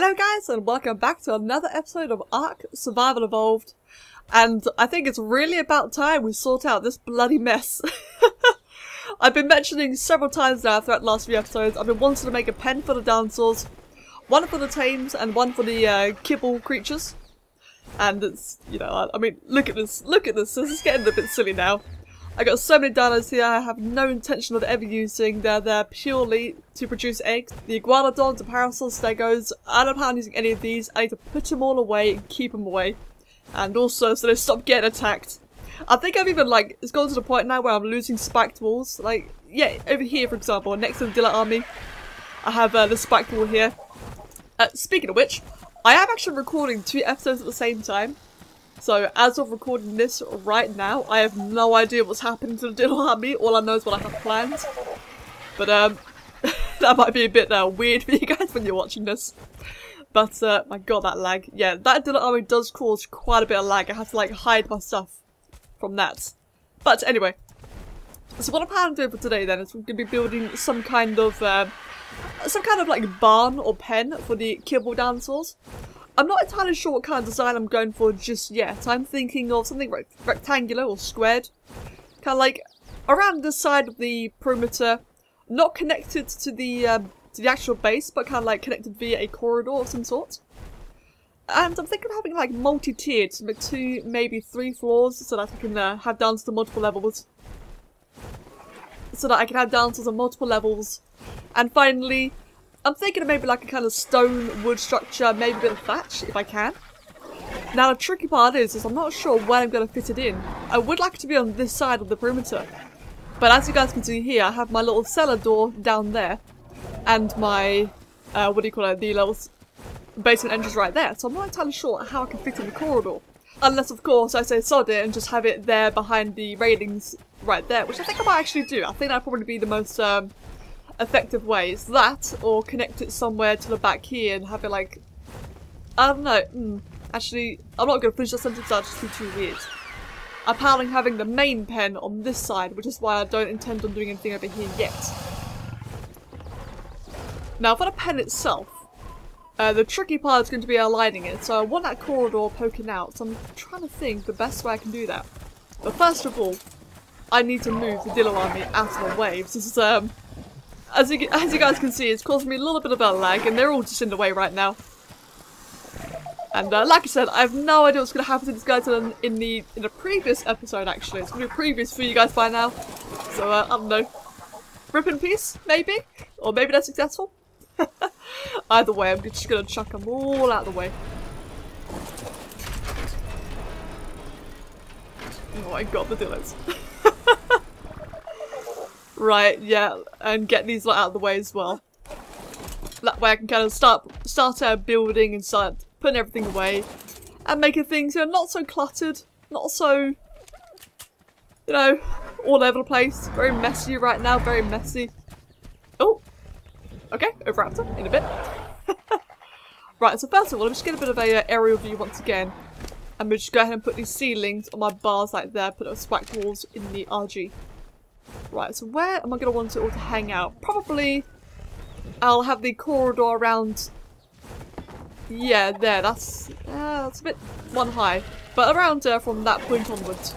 Hello guys and welcome back to another episode of ARK Survival Evolved, and I think it's really about time we sort out this bloody mess. I've been mentioning several times now throughout the last few episodes, I've been wanting to make a pen for the dinosaurs, one for the tames and one for the Kibble creatures. And it's, you know, I mean, look at this, this is getting a bit silly now. I got so many dinos here I have no intention of ever using. They're there purely to produce eggs. The iguanodons, the parasaurs, stegos, I don't plan on using any of these. I need to put them all away and keep them away. And also so they stop getting attacked. I think I've even, like, it's gone to the point now where I'm losing spiked walls. Like, yeah, over here for example, next to the Dino army, I have the spiked wall here. Speaking of which, I am actually recording 2 episodes at the same time. So, as of recording this right now, I have no idea what's happening to the Dino army. All I know is what I have planned. But, that might be a bit weird for you guys when you're watching this. But, my god, that lag. Yeah, that Dino army does cause quite a bit of lag. I have to, like, hide my stuff from that. But, anyway. So what I'm planning to do for today, then, is we're going to be building some kind of, like, barn or pen for the Kibble dinosaurs. I'm not entirely sure what kind of design I'm going for just yet. I'm thinking of something rectangular or squared. Kind of like around the side of the perimeter, not connected to the actual base, but kind of like connected via a corridor of some sort. And I'm thinking of having like multi-tiered, so like 2, maybe 3 floors, so that I can have dinosaurs to multiple levels. And finally, I'm thinking of maybe like a kind of stone wood structure, maybe a bit of thatch if I can. Now the tricky part is I'm not sure where I'm going to fit it in. I would like it to be on this side of the perimeter. But as you guys can see here, I have my little cellar door down there. And my, the little basement entrance right there. So I'm not entirely sure how I can fit in the corridor. Unless of course I say sod it and just have it there behind the railings right there. Which I think I might actually do. I think that'd probably be the most effective way. Is that, or connect it somewhere to the back here and have it like, I don't know. Actually, I'm not going to finish that sentence, that'll just be too weird. I'm planning on having the main pen on this side, which is why I don't intend on doing anything over here yet. Now for the pen itself, the tricky part is going to be aligning it, so I want that corridor poking out, so I'm trying to think the best way I can do that. But first of all, I need to move the Dino army out of the way. This is, as you guys can see, it's causing me a little bit of a lag, and they're all just in the way right now. And like I said, I have no idea what's going to happen to these guys in the previous episode. Actually, it's going to be previous for you guys by now. So I don't know. Rip in peace, maybe, or maybe they're successful. Either way, I'm just going to chuck them all out of the way. Oh my god, the Dinos. Right, yeah, and get these out of the way as well. That way I can kind of start building and start putting everything away. And making things, you know, not so cluttered, not so, you know, all over the place. Very messy right now, very messy. Oh, okay, over after, in a bit. Right, so first of all, I'm just getting a bit of a aerial view once again. And we'll just go ahead and put these ceilings on my bars like there, put those spiked walls in the RG. Right, so where am I going to want it all to hang out? Probably I'll have the corridor around, yeah, there, that's a bit one high, but around from that point onwards.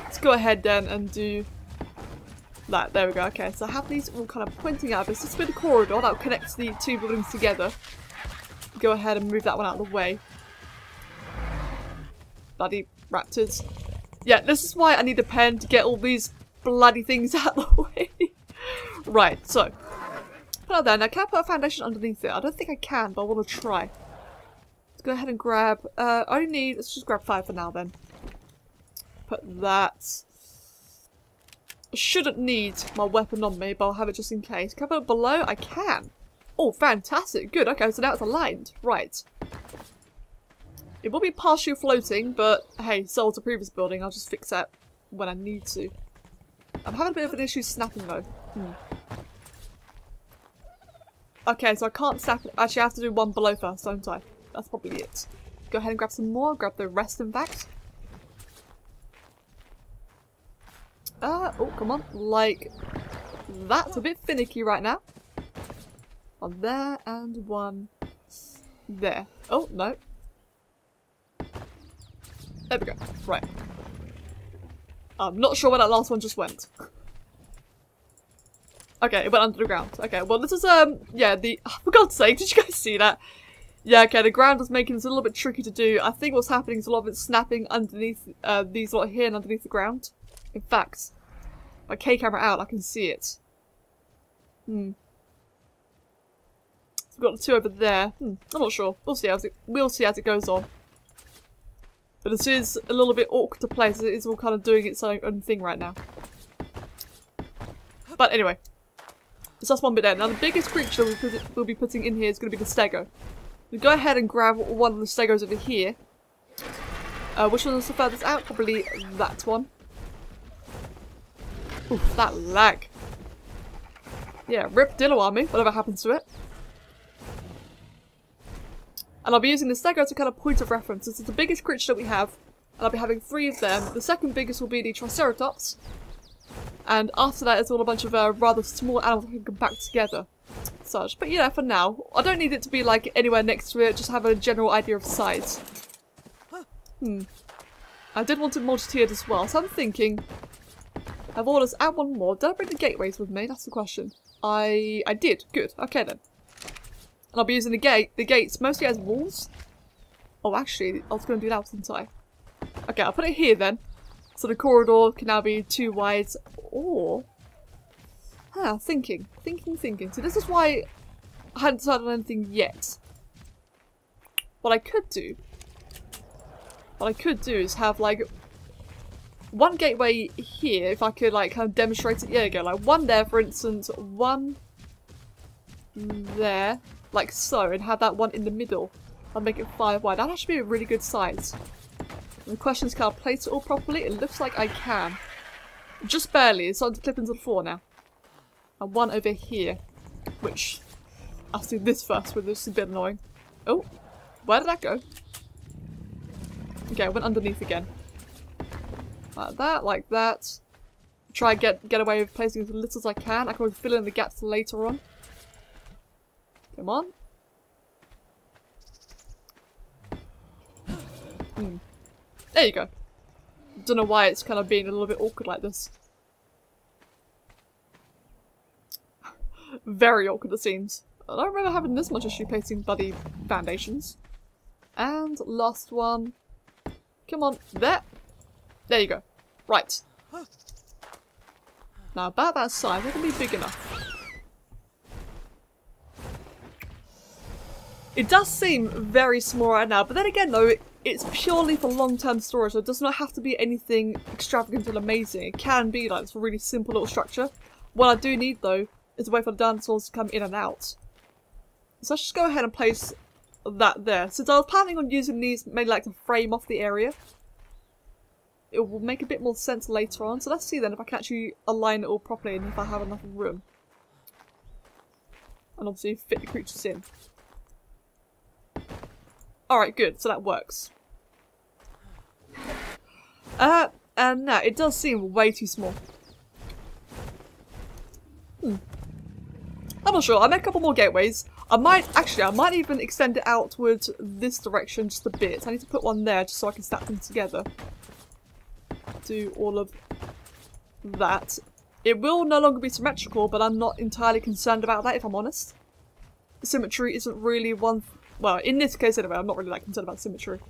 Let's go ahead then and do that, there we go, okay, so I have these all kind of pointing out, it's just a bit of corridor that connects the 2 buildings together. Go ahead and move that one out of the way. Bloody raptors. Yeah, this is why I need a pen to get all these bloody things out of the way. Right, so. Put out there. Now, can I put a foundation underneath it? I don't think I can, but I want to try. Let's go ahead and grab, I only need, let's just grab 5 for now then. Put that. I shouldn't need my weapon on me, but I'll have it just in case. Can I put it below? I can. Oh, fantastic. Good. Okay, so now it's aligned. Right. It will be partially floating, but hey, so to previous building, I'll just fix that when I need to. I'm having a bit of an issue snapping though. Okay, so I can't snap it. Actually, I have to do one below first, don't I? That's probably it. Go ahead and grab some more. Grab the rest, in fact. Oh, come on. Like, that's a bit finicky right now. One there, and one there. Oh, no. There we go. Right. I'm not sure where that last one just went. Okay, it went under the ground. Okay, well this is, yeah, for God's sake, did you guys see that? Yeah, okay, the ground was making this a little bit tricky to do. I think what's happening is a lot of it's snapping underneath, these lot here and underneath the ground. In fact, my K-camera out, I can see it. So we've got the two over there. I'm not sure. We'll see as it goes on. But this is a little bit awkward to play, so it is all kind of doing its own thing right now. But anyway. So that's one bit there. Now the biggest creature we'll be putting in here is going to be the stego. We'll go ahead and grab one of the stegos over here. Which one is the furthest out? Probably that one. Oof, that lag. Yeah, rip Dino army, whatever happens to it. And I'll be using the stego as a kind of point of reference. This is the biggest creature that we have. And I'll be having 3 of them. The second biggest will be the Triceratops. And after that, it's all a bunch of rather small animals that can come back together. Such. But yeah, for now, I don't need it to be like anywhere next to it, just have a general idea of size. I did want it multi-tiered as well, so I'm thinking I've always add one more. Did I bring the gateways with me? That's the question. I did. Good. Okay then. And I'll be using the gates mostly as walls. Oh, actually, I was going to do that, wasn't I? Okay, I'll put it here then. So the corridor can now be 2 wide, or... thinking. So this is why I hadn't decided on anything yet. What I could do is have, like, one gateway here, if I could, like, kind of demonstrate it. Yeah, there you go. Like, one there, for instance, one there, like so, and have that one in the middle. I'll make it 5 wide. That'd actually be a really good size. And the question is, can I place it all properly? It looks like I can. Just barely. It's starting to clip into the floor now. And one over here. Which, I'll do this first, but this is a bit annoying. Oh, where did that go? Okay, I went underneath again. Like that. Try and get away with placing as little as I can. I can always fill in the gaps later on. Come on. There you go. Don't know why it's kind of being a little bit awkward like this. Very awkward it seems. I don't remember having this much issue placing bloody foundations. And last one. Come on, there. There you go. Right. Now about that size, it can be big enough. It does seem very small right now, but then again though, it's purely for long-term storage, so it does not have to be anything extravagant and amazing. It can be like this really simple little structure. What I do need though is a way for the dinosaurs to come in and out. So let's just go ahead and place that there. Since I was planning on using these maybe like to frame off the area, it will make a bit more sense later on. So let's see then if I can actually align it all properly and if I have enough room. And obviously fit the creatures in. Alright, good. So that works. And now, it does seem way too small. I'm not sure. I made a couple more gateways. I might even extend it out towards this direction just a bit. I need to put one there just so I can stack them together. Do all of that. It will no longer be symmetrical, but I'm not entirely concerned about that if I'm honest. Symmetry isn't really one... Well, in this case anyway, I'm not really that concerned about symmetry.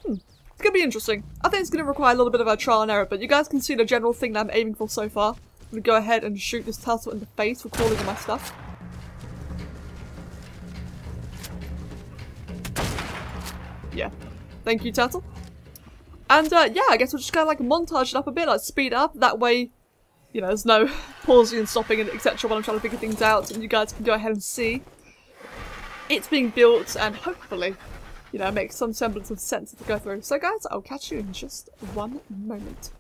It's gonna be interesting. I think it's gonna require a little bit of a trial and error, but you guys can see the general thing that I'm aiming for so far. I'm gonna go ahead and shoot this turtle in the face for calling on my stuff. Yeah. Thank you, turtle. And yeah, I guess we'll just kind of like montage it up a bit, like speed up. That way, you know, there's no pausing and stopping and etc. when I'm trying to figure things out, and you guys can go ahead and see it's being built and hopefully, you know, make some semblance of sense to go through. So guys, I'll catch you in just one moment.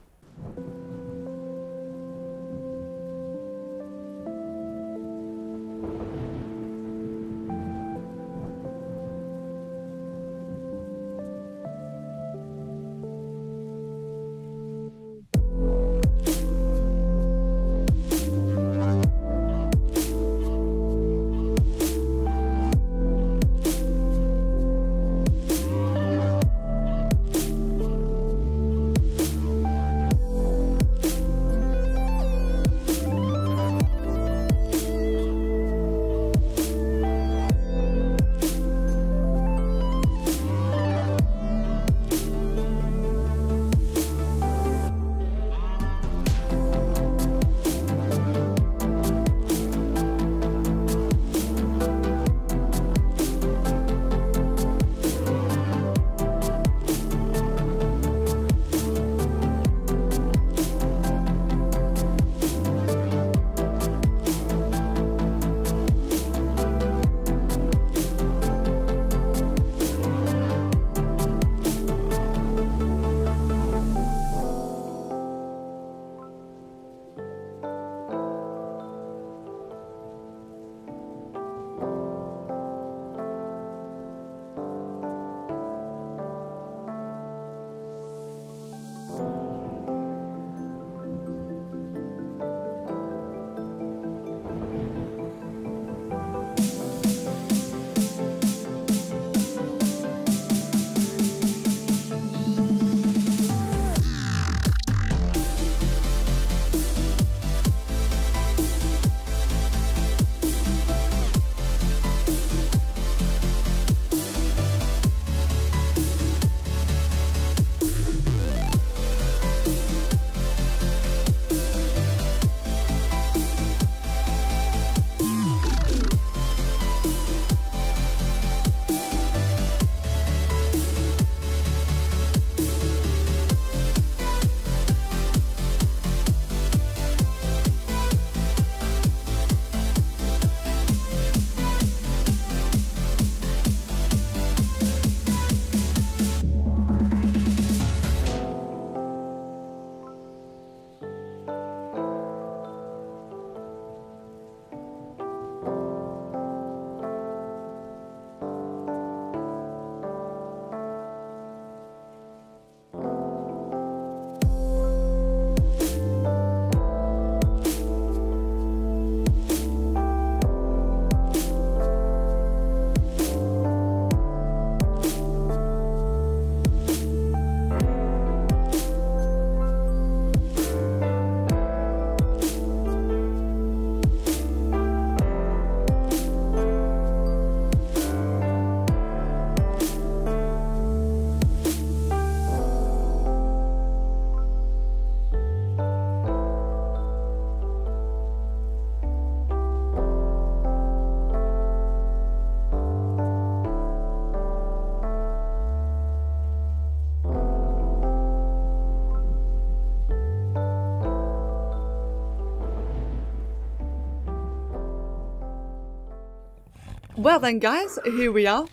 Well then guys, here we are.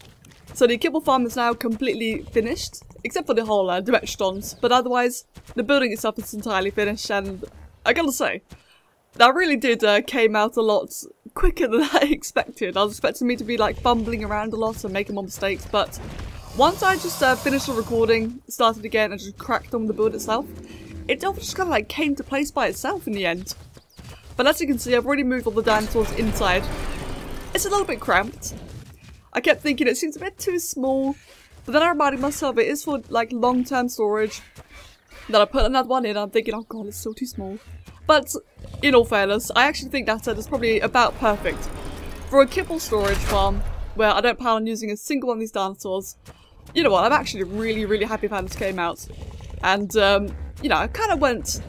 So the kibble farm is now completely finished, except for the whole Dimensions, but otherwise the building itself is entirely finished, and I gotta say, that really did came out a lot quicker than I expected. I was expecting me to be like fumbling around a lot and making more mistakes, but once I just finished the recording, started again and just cracked on the build itself, it all just kind of like came to place by itself in the end. But as you can see, I've already moved all the dinosaurs inside. It's a little bit cramped. I kept thinking it seems a bit too small, but then I reminded myself it is for like long-term storage. Then I put another one in and I'm thinking, oh god, it's still too small. But in all fairness, I actually think that is probably about perfect. For a kibble storage farm, where I don't plan on using a single one of these dinosaurs, you know what, I'm actually really happy with how this came out. And, you know, I kind of went...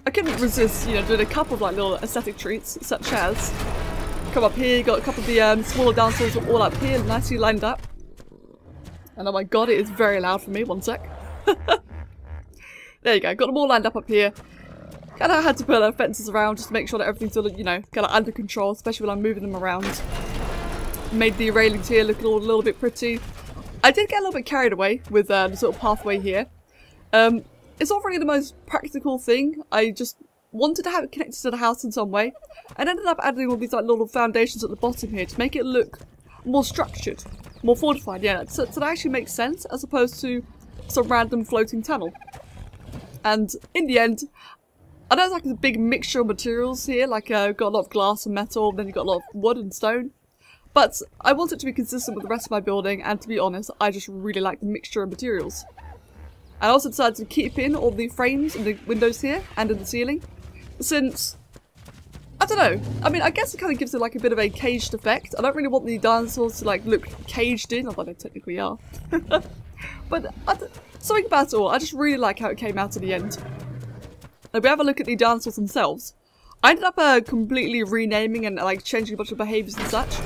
I couldn't resist, you know, doing a couple of like little aesthetic treats, such as... Come up here, got a couple of the smaller dinosaurs all up here, nicely lined up. And oh my god, it is very loud for me, one sec. There you go, got them all lined up here. Kind of had to put fences around just to make sure that everything's sort of, you know, kind of under control, especially when I'm moving them around. Made the railings here look a little bit pretty. I did get a little bit carried away with the sort of pathway here. It's not really the most practical thing. I just wanted to have it connected to the house in some way, and ended up adding all these like little foundations at the bottom here to make it look more structured, more fortified, yeah, so that actually makes sense as opposed to some random floating tunnel. And in the end, I know it's like a big mixture of materials here, like got a lot of glass and metal, then you've got a lot of wood and stone, but I want it to be consistent with the rest of my building, and to be honest, I just really like the mixture of materials. I also decided to keep in all the frames in the windows here and in the ceiling, since, I don't know, I mean I guess it kind of gives it like a bit of a caged effect. I don't really want the dinosaurs to like look caged in, although they technically are. But something about it all, I just really like how it came out in the end. Now if we have a look at the dinosaurs themselves, I ended up completely renaming and like changing a bunch of behaviours and such.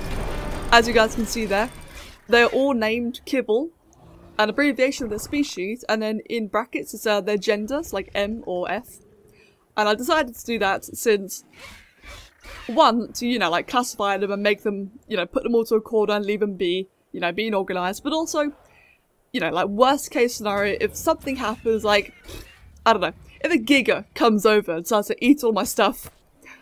As you guys can see there, they're all named Kibble, an abbreviation of their species, and then in brackets is their genders, like M or F. And I decided to do that since, one, to, you know, like classify them and make them, you know, put them all to a corner and leave them be, you know, being organised, but also, you know, like worst case scenario, if something happens, like, I don't know, if a giga comes over and starts to eat all my stuff,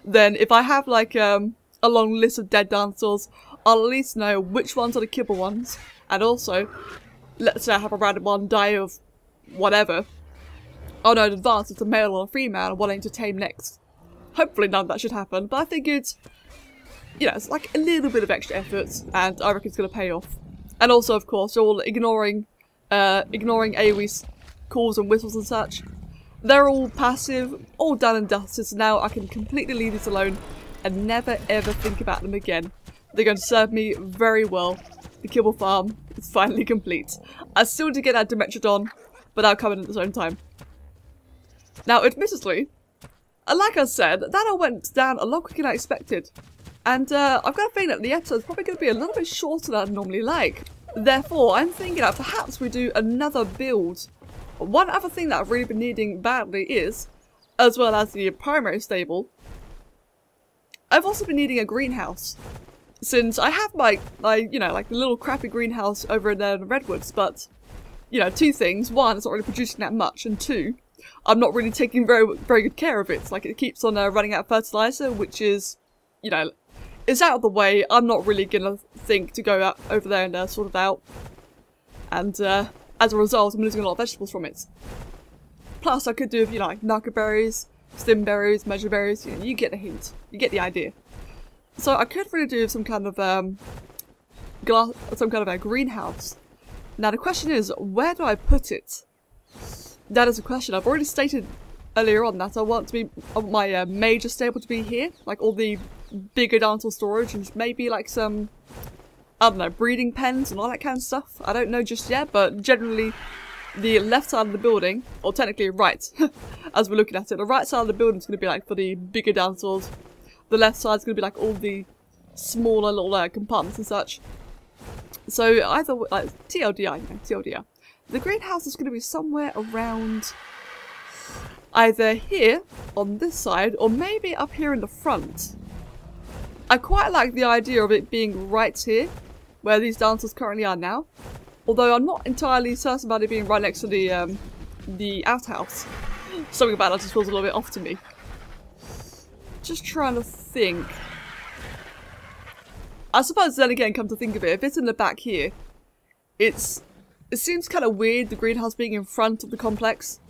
then if I have like a long list of dead dinosaurs, I'll at least know which ones are the kibble ones, and also, let's say I have a random one die of whatever, I'll know in advance it's a male or a female and what I need to tame next. Hopefully none of that should happen, but I figured, you know, it's like a little bit of extra effort, and I reckon it's going to pay off. And also, of course, all ignoring AoE calls and whistles and such. They're all passive, all done and dusted, so now I can completely leave this alone and never ever think about them again. They're going to serve me very well. The kibble farm is finally complete. I still need to get that Dimetrodon, but that'll come in at its own time. Now, admittedly, like I said, that all went down a lot quicker than I expected. And I've got a feeling that the episode's probably going to be a little bit shorter than I'd normally like. Therefore, I'm thinking that perhaps we do another build. One other thing that I've really been needing badly is, as well as the primary stable, I've also been needing a greenhouse. Since I have my you know, like the little crappy greenhouse over in the redwoods, but, you know, two things. One, it's not really producing that much, and two, I'm not really taking very good care of it. Like, it keeps on running out of fertilizer, which is, you know, it's out of the way. I'm not really gonna think to go over there and sort it out. And as a result, I'm losing a lot of vegetables from it. Plus, I could do, you know, like narco berries, stim berries, measure berries. You know, you get the hint. You get the idea. So I could really do some kind of a greenhouse. Now the question is, where do I put it? That is a question. I've already stated earlier on that I want my major stable to be here, like all the bigger dinosaur storage, and maybe like some, I don't know, breeding pens and all that kind of stuff. I don't know just yet, but generally the left side of the building, or technically right, as we're looking at it, the right side of the building is going to be like for the bigger dinosaurs. The left side is going to be like all the smaller little compartments and such. So either, like, TLDR, you know, TLDR. The greenhouse is going to be somewhere around either here on this side or maybe up here in the front. I quite like the idea of it being right here, where these dancers currently are now. Although I'm not entirely certain about it being right next to the outhouse. Something about that just feels a little bit off to me. Just trying to think. I suppose then again, come to think of it, if it's in the back here, it seems kind of weird, the greenhouse being in front of the complex.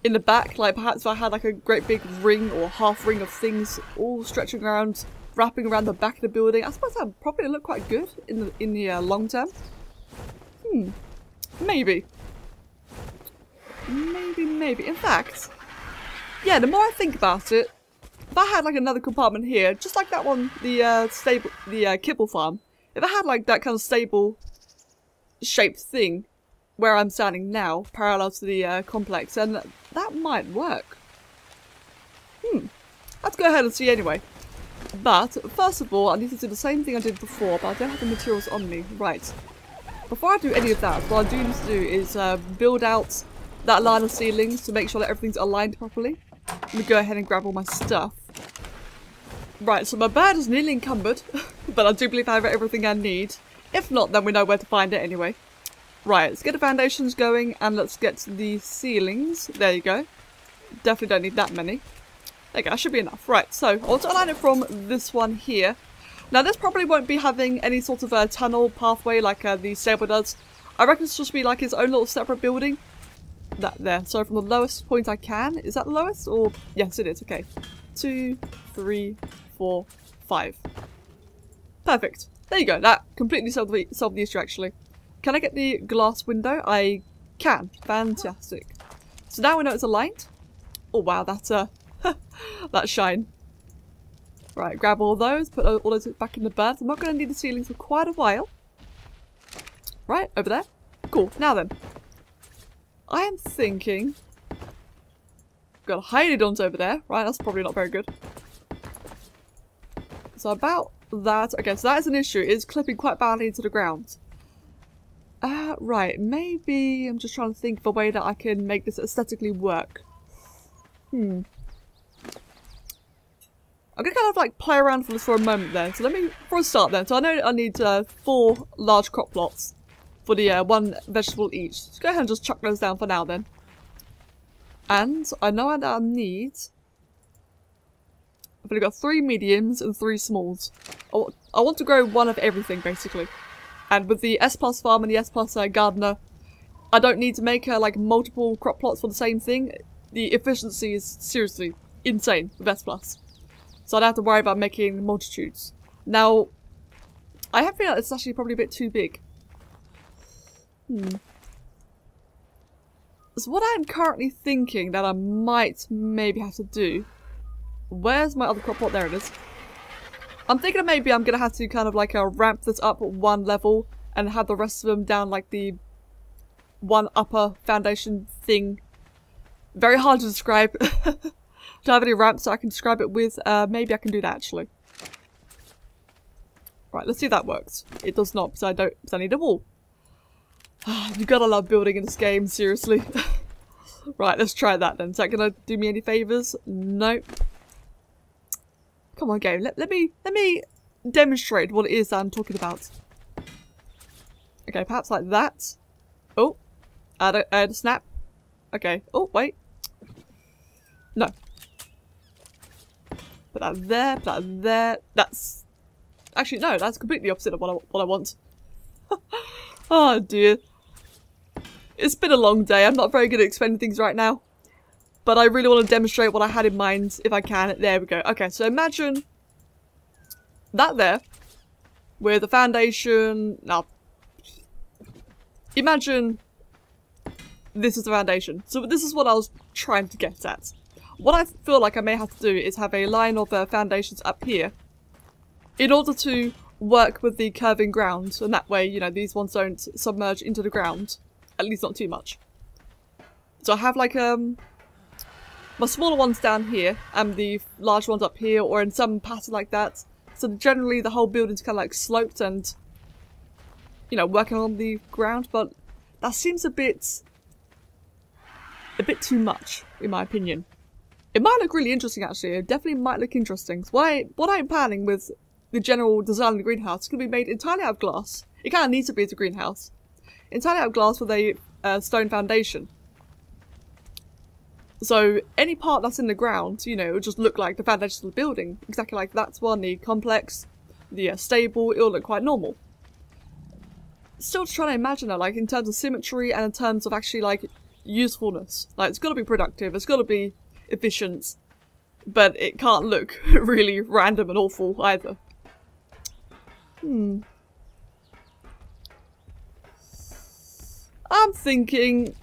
In the back, like perhaps if I had like a great big ring or half ring of things all stretching around, wrapping around the back of the building. I suppose that would probably look quite good in the long term. Maybe. Maybe. In fact, yeah, the more I think about it, if I had like another compartment here, just like that one, the Kibble farm, if I had like that kind of stable shaped thing where I'm standing now, parallel to the complex, then that might work. Let's go ahead and see anyway. But first of all, I need to do the same thing I did before, but I don't have the materials on me. Right. Before I do any of that, what I do need to do is build out that line of ceilings to make sure that everything's aligned properly. Let me go ahead and grab all my stuff. Right, so my bed is nearly encumbered, but I do believe I have everything I need. If not, then we know where to find it anyway. Right, let's get the foundations going and let's get the ceilings. There you go. Definitely don't need that many. There you go, that should be enough. Right, so I want to align it from this one here. Now this probably won't be having any sort of a tunnel pathway like the stable does. I reckon it's just be like its own little separate building. That there. So from the lowest point I can. Is that the lowest? Or yes, it is. Okay. 2, 3, 4, 5. Perfect. There you go. That completely solved the issue actually. Can I get the glass window? I can. Fantastic. So now we know it's aligned. Oh wow, that's that shine. Right, grab all those, put all those back in the bed. I'm not going to need the ceilings for quite a while. Right, over there. Cool. Now then. I am thinking... Got hydrodons over there. Right, that's probably not very good. So about that... Okay, so that is an issue. It is clipping quite badly into the ground. Right, maybe... I'm just trying to think of a way that I can make this aesthetically work. I'm going to kind of like play around for this for a moment then. So let me, for a start then, so I know I need 4 large crop plots for the 1 vegetable each. So go ahead and just chuck those down for now then. And I know that I need... I've only got 3 mediums and 3 smalls. I want to grow 1 of everything basically. And with the S+ farm and the S+ gardener, I don't need to make like multiple crop plots for the same thing. The efficiency is seriously insane with S+. So I don't have to worry about making multitudes. Now, I have feel like it's actually probably a bit too big. So what I'm currently thinking that I might maybe have to do... Where's my other crop plot? There it is. I'm thinking that maybe I'm going to have to kind of like ramp this up 1 level and have the rest of them down like the 1 upper foundation thing. Very hard to describe. Do I have any ramps so I can describe it with? Maybe I can do that actually. Right, let's see if that works. It does not, because I need a wall. You gotta love building in this game, seriously. Right, let's try that then. Is that gonna do me any favours? Nope. Come on, game. Let me demonstrate what it is that I'm talking about. Okay, perhaps like that. Oh, add a snap. Okay. Oh, wait. No. Put that there, put that there. That's... Actually, no, that's completely opposite of what I want. Oh, dear. It's been a long day. I'm not very good at explaining things right now. But I really want to demonstrate what I had in mind, if I can. There we go. Okay, so imagine that there, with the foundation... Now, imagine this is the foundation. So this is what I was trying to get at. What I feel like I may have to do is have a line of foundations up here in order to work with the curving ground, and that way, you know, these ones don't submerge into the ground. At least not too much. So I have like my smaller ones down here and the large ones up here, or in some pattern like that. So generally the whole building's kind of like sloped and, you know, working on the ground, but that seems a bit too much, in my opinion. It might look really interesting actually, it definitely might look interesting. So what I'm planning with the general design of the greenhouse is going to be made entirely out of glass. It kind of needs to be as a greenhouse. Entirely out of glass with a stone foundation. So any part that's in the ground, you know, it'll just look like the foundation of the building. Exactly like that one, the complex, the stable, it'll look quite normal. Still trying to imagine that, like, in terms of symmetry and in terms of actually, like, usefulness. Like, it's got to be productive, it's got to be efficient, but it can't look really random and awful either. I'm thinking,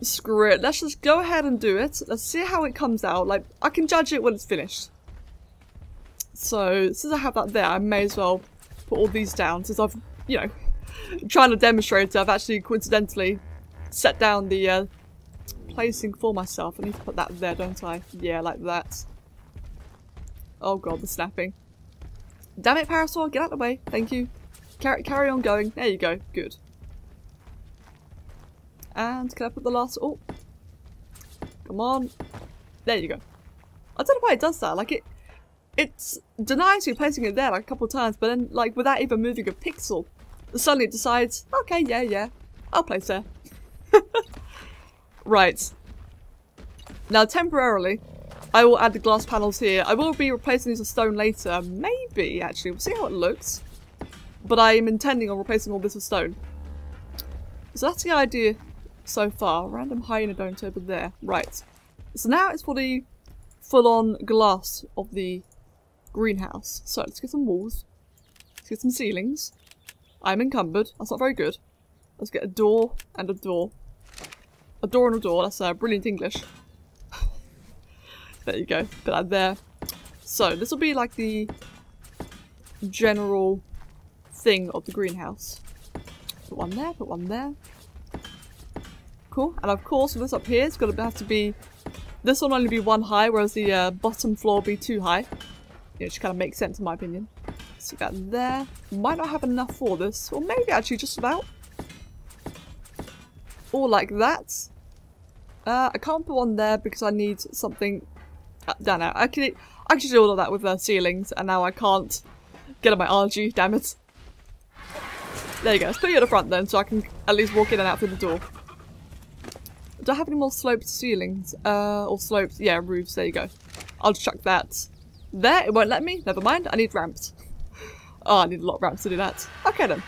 screw it, let's just go ahead and do it. Let's see how it comes out. Like, I can judge it when it's finished. So, since I have that there, I may as well put all these down, since I've, you know, trying to demonstrate it, I've actually coincidentally set down the placing for myself. I need to put that there, don't I? Yeah, like that. Oh god, the snapping. Damn it, Parasol, get out of the way. Thank you. Carry on going. There you go. Good. And can I put the last... Oh. Come on. There you go. I don't know why it does that. Like, it denies you placing it there like a couple of times, but then, like, without even moving a pixel, suddenly it decides, okay, yeah, I'll place there. Right. Now, temporarily, I will add the glass panels here. I will be replacing these with stone later. Maybe, actually. We'll see how it looks. But I am intending on replacing all this with stone. So that's the idea so far. Random hyena don't over there. Right. So now it's for the full-on glass of the greenhouse. So let's get some walls. Let's get some ceilings. I'm encumbered. That's not very good. Let's get a door and a door. A door and a door. That's brilliant English. There you go. Put that there. So this will be like the general thing of the greenhouse. Put one there. Put one there. Cool. And of course, with this up here, it's going to have to be... This will only be one high, whereas the bottom floor will be two high. It just kind of makes sense in my opinion. Stick that there. Might not have enough for this. Or maybe actually just about. Or like that. I can't put one there because I need something down there. I can actually do all of that with ceilings, and now I can't get on my RG, damn it. There you go. Let's put you at the front then, so I can at least walk in and out through the door. Do I have any more sloped ceilings? Or sloped, yeah, roofs, there you go. I'll just chuck that there. It won't let me. Never mind. I need ramps. Oh, I need a lot of ramps to do that. Okay then.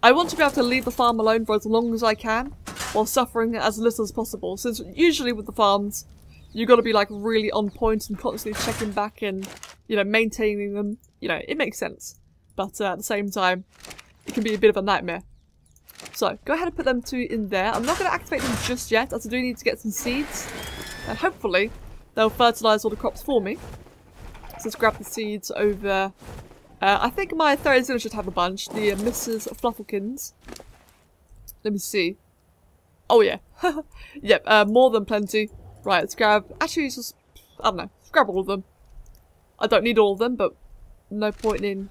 I want to be able to leave the farm alone for as long as I can, while suffering as little as possible. Since usually with the farms, you got to be like really on point and constantly checking back and, you know, maintaining them. You know, it makes sense. But at the same time, it can be a bit of a nightmare. So, go ahead and put them 2 in there. I'm not going to activate them just yet, as I do need to get some seeds. And hopefully, they'll fertilise all the crops for me. So let's grab the seeds over... I think my third zilla should have a bunch. The Mrs. Flufflekins. Let me see. Oh yeah. Yep, more than plenty. Right, let's grab... Actually, just... I don't know. Let's grab all of them. I don't need all of them, but no point in,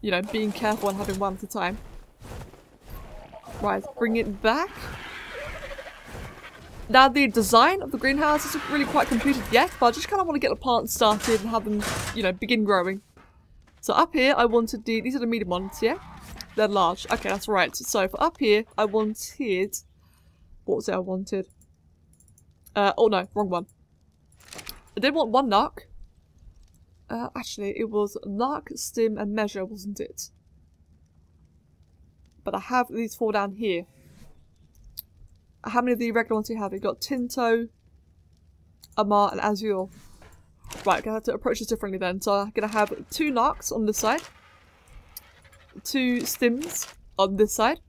you know, being careful and having one at a time. Right, bring it back. Now, the design of the greenhouse isn't really quite completed yet, but I just kind of want to get the plants started and have them, you know, begin growing. So up here, I wanted the... These are the medium ones, yeah? They're large. Okay, that's right. So for up here, I wanted... What was it I wanted? Oh no, wrong one. I did want 1 narc. Actually, it was narc, stim, and measure, wasn't it? But I have these 4 down here. How many of the regular ones do you have? You've got Tinto, Amar, and Azure. Right, I'm going to have to approach this differently then. So I'm going to have 2 narcs on this side. 2 stims on this side.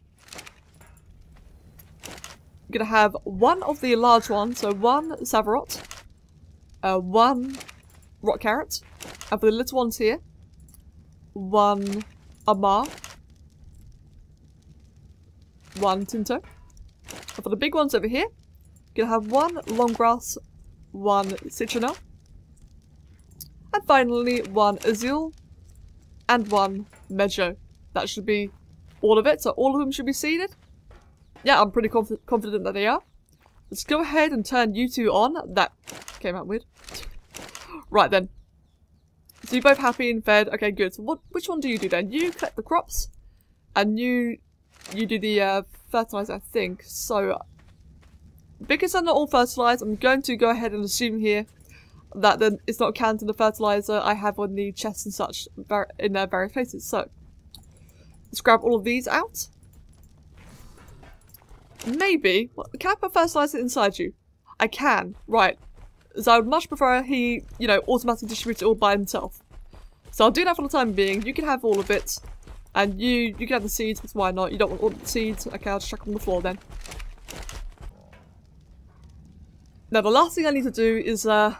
I'm going to have 1 of the large ones. So 1 Savarot. 1 Rock Carrot. And for the little ones here, 1 Amar. 1 Tinto. And for the big ones over here, you're going to have 1 long grass, 1 citronelle, and finally 1 azule, and 1 meadow. That should be all of it, so all of them should be seeded. Yeah, I'm pretty confident that they are. Let's go ahead and turn you 2 on. That came out weird. Right then. So you're both happy and fed. Okay, good. So which one do you do then? You collect the crops, and you do the fertilizer, I think. So, because they're not all fertilized, I'm going to go ahead and assume here that then it's not counting the fertilizer I have on the chests and such in their various places. So, let's grab all of these out. Maybe, can I put fertilizer inside you? I can, right. So I would much prefer he, you know, automatically distributes it all by himself. So I'll do that for the time being. You can have all of it. And you can have the seeds, because why not? You don't want all the seeds. Okay, I'll just chuck them on the floor then. Now the last thing I need to do is I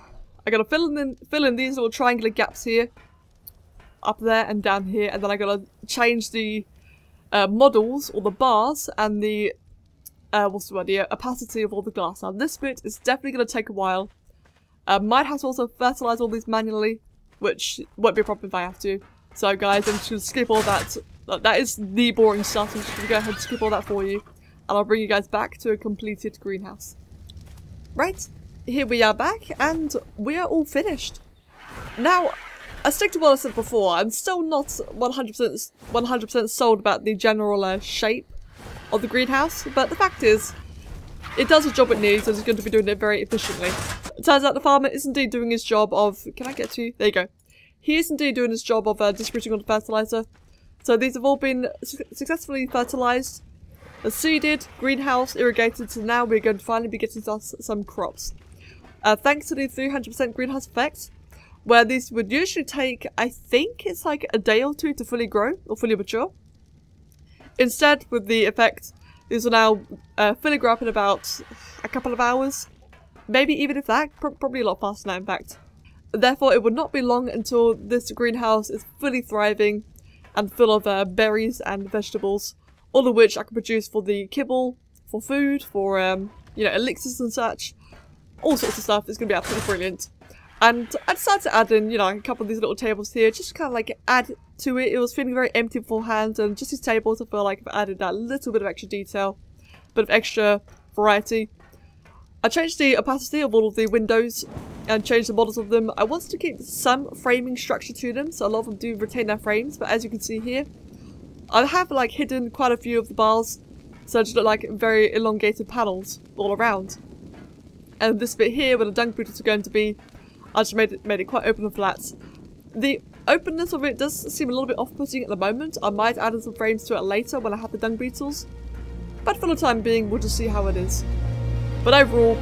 gotta fill in these little triangular gaps here, up there and down here, and then I gotta change the models or the bars and the what's the word? The opacity of all the glass. Now this bit is definitely gonna take a while. Might have to also fertilize all these manually, which won't be a problem if I have to. So guys, I'm just going to skip all that. That is the boring stuff. I'm just going to go ahead and skip all that for you. And I'll bring you guys back to a completed greenhouse. Right, here we are back, and we are all finished. Now, stick to what I said before, I'm still not 100% sold about the general shape of the greenhouse, but the fact is, it does the job it needs, and it's going to be doing it very efficiently. It turns out the farmer is indeed doing his job of... Can I get to you? There you go. He is indeed doing his job of distributing all the fertilizer. So these have all been successfully fertilized, seeded, greenhouse, irrigated, so now we're going to finally be getting some crops. Thanks to the 300% greenhouse effect, where these would usually take, I think it's like a day or 2 to fully grow, or fully mature. Instead, with the effect, these will now fully grow up in about a couple of hours. Maybe even if that, probably a lot faster now in fact. Therefore, it would not be long until this greenhouse is fully thriving and full of berries and vegetables, all of which I can produce for the kibble, for food, for, you know, elixirs and such. All sorts of stuff. It's going to be absolutely brilliant. And I decided to add in, you know, a couple of these little tables here, just to kind of like add to it. It was feeling very empty beforehand, and just these tables, I feel like I've added that little bit of extra detail, bit of extra variety. I changed the opacity of all of the windows and changed the models of them. I wanted to keep some framing structure to them, so a lot of them do retain their frames, but as you can see here, I have like hidden quite a few of the bars, so they just look like very elongated panels all around. And this bit here, where the dung booters are going to be, I just made it quite open and flat. The openness of it does seem a little bit off-putting at the moment. I might add in some frames to it later when I have the dung beetles. But for the time being, we'll just see how it is. But overall,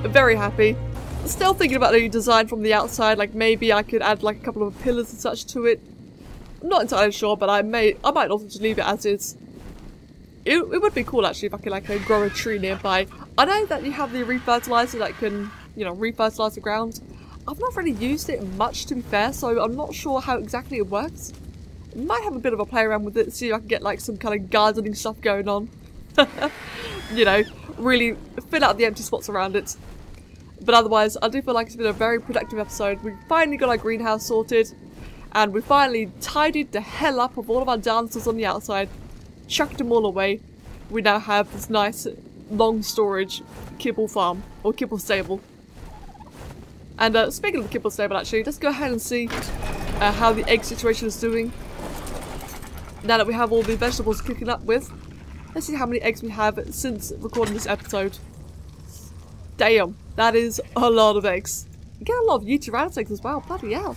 very happy. Still thinking about the design from the outside, like maybe I could add like a couple of pillars and such to it. I'm not entirely sure, but I might also just leave it as is. It would be cool actually if I could like grow a tree nearby. I know that you have the refertilizer that can, you know, refertilize the ground. I've not really used it much, to be fair, so I'm not sure how exactly it works. Might have a bit of a play around with it, see if I can get like some kind of gardening stuff going on. You know, really fill out the empty spots around it. But otherwise, I do feel like it's been a very productive episode. We finally got our greenhouse sorted, and we finally tidied the hell up of all of our dinosaurs on the outside, chucked them all away. We now have this nice long storage kibble farm, or kibble stable. And speaking of the kibble stable actually, let's go ahead and see how the egg situation is doing. Now that we have all the vegetables cooking up with, let's see how many eggs we have since recording this episode. Damn, that is a lot of eggs. You get a lot of Tyrannosaurus eggs as well, bloody hell.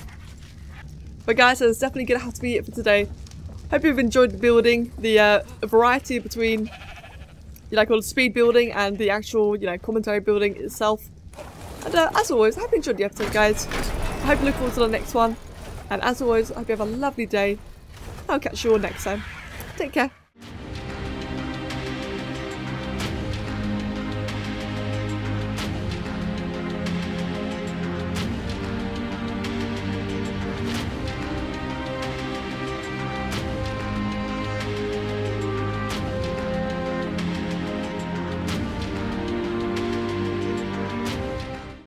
But guys, that's definitely going to have to be it for today. Hope you've enjoyed the building, the variety between, you know, called speed building and the actual, you know, commentary building itself. And as always, I hope you enjoyed the episode, guys. I hope you look forward to the next one. And as always, I hope you have a lovely day. I'll catch you all next time. Take care.